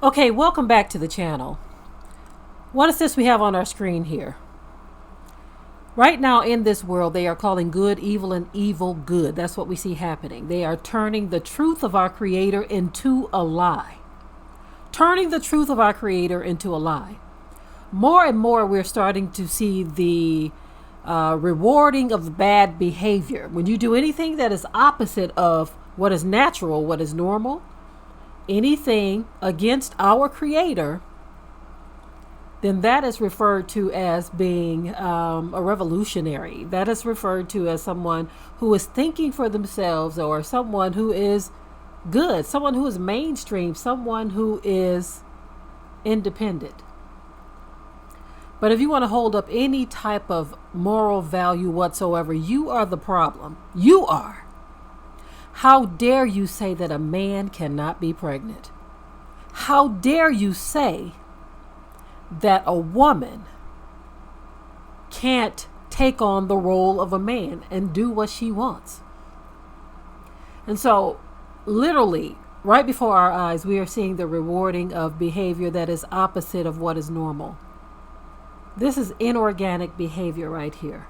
Okay, welcome back to the channel. What is this we have on our screen here? Right now in this world, they are calling good evil and evil good. That's what we see happening. They are turning the truth of our Creator into a lie. Turning the truth of our Creator into a lie. More and more, we're starting to see the rewarding of bad behavior. When you do anything that is opposite of what is natural, what is normal, anything against our Creator, then that is referred to as being a revolutionary. That is referred to as someone who is thinking for themselves, or someone who is good, someone who is mainstream, someone who is independent. But if you want to hold up any type of moral value whatsoever, you are the problem. You are. How dare you say that a man cannot be pregnant? How dare you say that a woman can't take on the role of a man and do what she wants? And so, literally, right before our eyes, we are seeing the rewarding of behavior that is opposite of what is normal. This is inorganic behavior right here.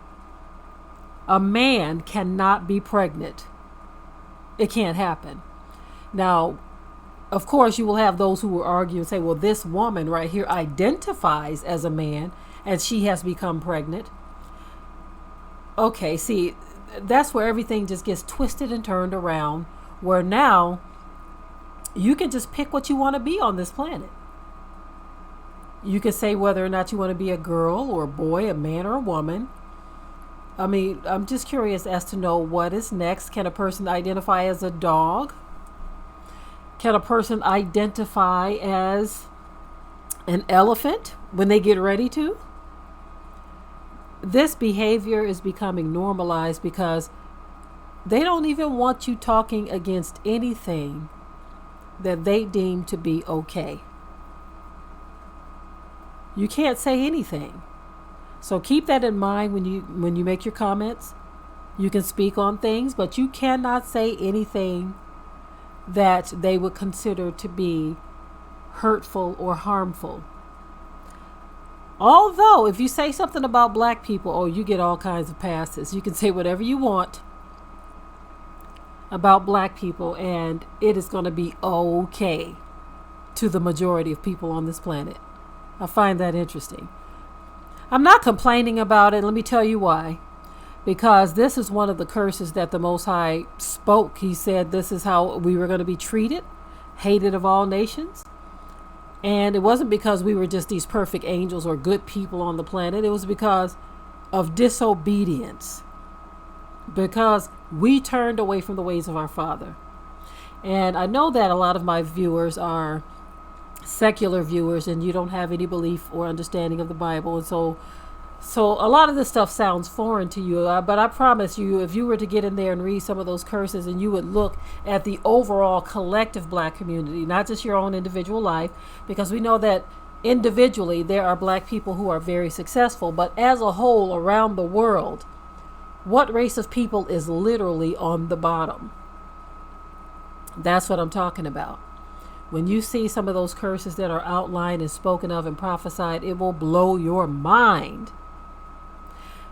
A man cannot be pregnant. It can't happen. Now, of course, you will have those who will argue and say, well, this woman right here identifies as a man and she has become pregnant. Okay, see, that's where everything just gets twisted and turned around, where now you can just pick what you want to be on this planet. You can say whether or not you want to be a girl or a boy, a man or a woman. I mean, I'm just curious as to know what is next. Can a person identify as a dog? Can a person identify as an elephant when they get ready to? This behavior is becoming normalized because they don't even want you talking against anything that they deem to be okay. You can't say anything. So keep that in mind when you make your comments. You can speak on things, but you cannot say anything that they would consider to be hurtful or harmful. Although, if you say something about black people, oh, you get all kinds of passes. You can say whatever you want about black people, and it is going to be okay to the majority of people on this planet. I find that interesting. I'm not complaining about it. Let me tell you why. Because this is one of the curses that the Most High spoke. He said this is how we were going to be treated, hated of all nations. And it wasn't because we were just these perfect angels or good people on the planet. It was because of disobedience. Because we turned away from the ways of our Father. And I know that a lot of my viewers are secular viewers and you don't have any belief or understanding of the Bible, and so a lot of this stuff sounds foreign to you, but I promise you, if you were to get in there and read some of those curses and you would look at the overall collective black community, not just your own individual life, because we know that individually there are black people who are very successful, but as a whole around the world, what race of people is literally on the bottom? That's what I'm talking about. When you see some of those curses that are outlined and spoken of and prophesied, it will blow your mind.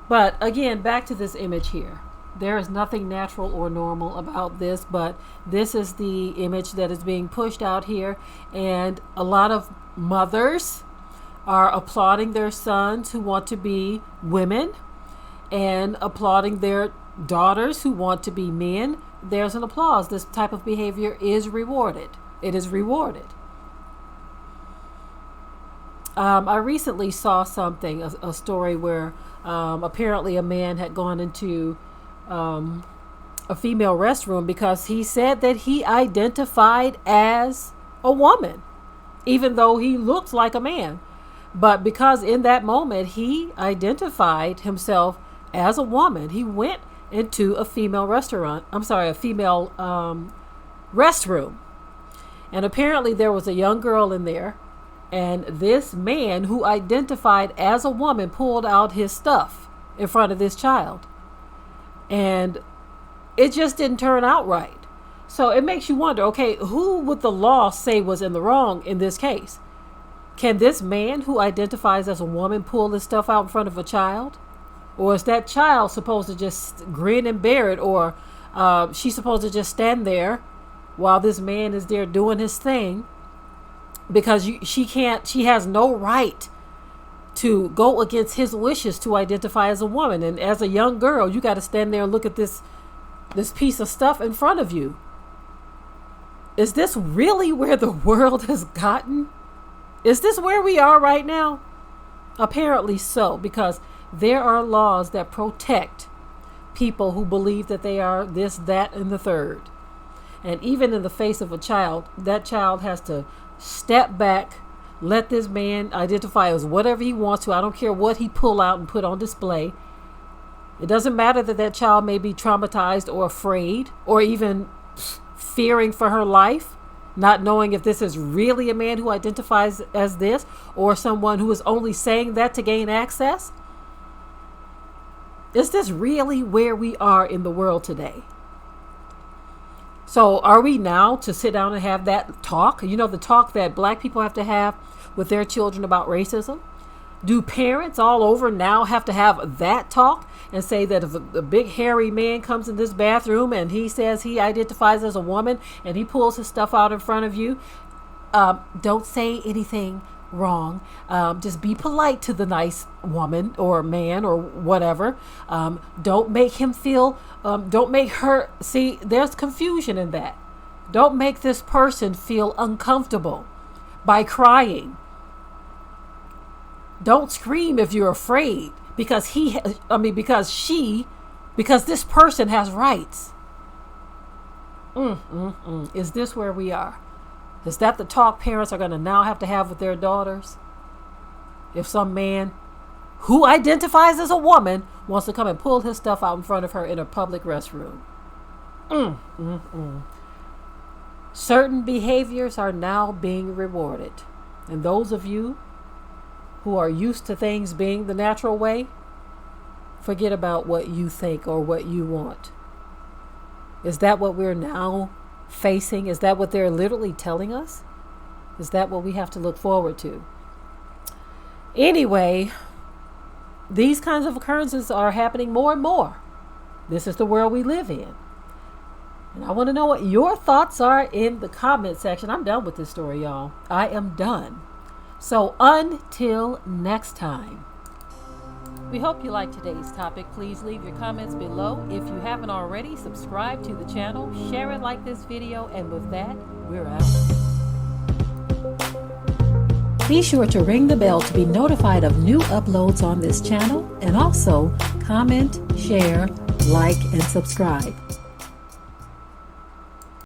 But again, back to this image here. There is nothing natural or normal about this, but this is the image that is being pushed out here. And a lot of mothers are applauding their sons who want to be women and applauding their daughters who want to be men. There's an applause. This type of behavior is rewarded. It is rewarded. I recently saw something, a story where apparently a man had gone into a female restroom because he said that he identified as a woman, even though he looked like a man. But because in that moment he identified himself as a woman, he went into a female restroom. And apparently there was a young girl in there, and this man who identified as a woman pulled out his stuff in front of this child. And it just didn't turn out right. So it makes you wonder, okay, who would the law say was in the wrong in this case? Can this man who identifies as a woman pull this stuff out in front of a child? Or is that child supposed to just grin and bear it? Or she's supposed to just stand there while this man is there doing his thing? Because she has no right to go against his wishes to identify as a woman. And as a young girl, you got to stand there and look at this piece of stuff in front of you. Is this really where the world has gotten? Is this where we are right now? Apparently so, because there are laws that protect people who believe that they are this, that, and the third. And even in the face of a child, that child has to step back, let this man identify as whatever he wants to. I don't care what he pull out and put on display. It doesn't matter that that child may be traumatized or afraid or even fearing for her life, not knowing if this is really a man who identifies as this or someone who is only saying that to gain access. Is this really where we are in the world today? So are we now to sit down and have that talk? You know, the talk that black people have to have with their children about racism? Do parents all over now have to have that talk and say that if a big hairy man comes in this bathroom and he says he identifies as a woman and he pulls his stuff out in front of you, don't say anything wrong. Just be polite to the nice woman or man or whatever. Don't make him feel, don't make her, see, there's confusion in that. Don't make this person feel uncomfortable by crying. Don't scream if you're afraid because because this person has rights. Is this where we are? Is that the talk parents are going to now have to have with their daughters? If some man who identifies as a woman wants to come and pull his stuff out in front of her in a public restroom. Certain behaviors are now being rewarded. And those of you who are used to things being the natural way, forget about what you think or what you want. Is that what we're now facing? Is that what they're literally telling us? Is that what we have to look forward to? Anyway, these kinds of occurrences are happening more and more. This is the world we live in. And I want to know what your thoughts are in the comment section. I'm done with this story, y'all. I am done. So until next time. We hope you liked today's topic. Please leave your comments below. If you haven't already, subscribe to the channel, share and like this video, and with that, we're out. Be sure to ring the bell to be notified of new uploads on this channel, and also comment, share, like, and subscribe.